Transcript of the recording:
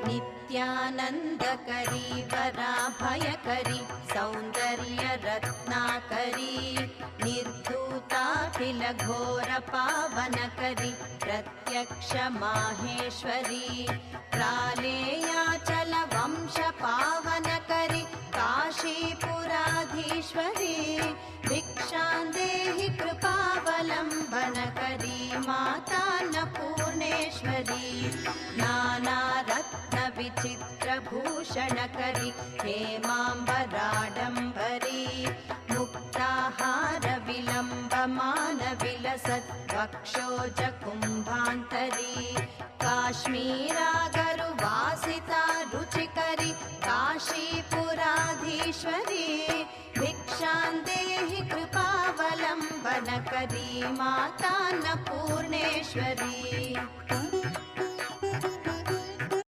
नित्यानन्दकरी वराभयकरी सौन्दर्यरत्नाकरी निर्धूताखिलघोरपावनकरी प्रत्यक्ष माहेश्वरी प्रालेयाचलवंशपावनकरी काशीपुराधीश्वरी भिक्षां देहि कृपावलम्बनकरी मातान्नपूर्णेश्वरी नानारत्नविचित्रभूषणकरी हेमाम्बराडम्बरी मुक्ताहारविलम्बमानविलसद्वक्षोजकुम्भान्तरी काश्मीरागरुवासिता रुचिकरी काशीपुराधीश्वरी भिक्षां देहि कृपावलम्बनकरी मातान्नपूर्णेश्वरी।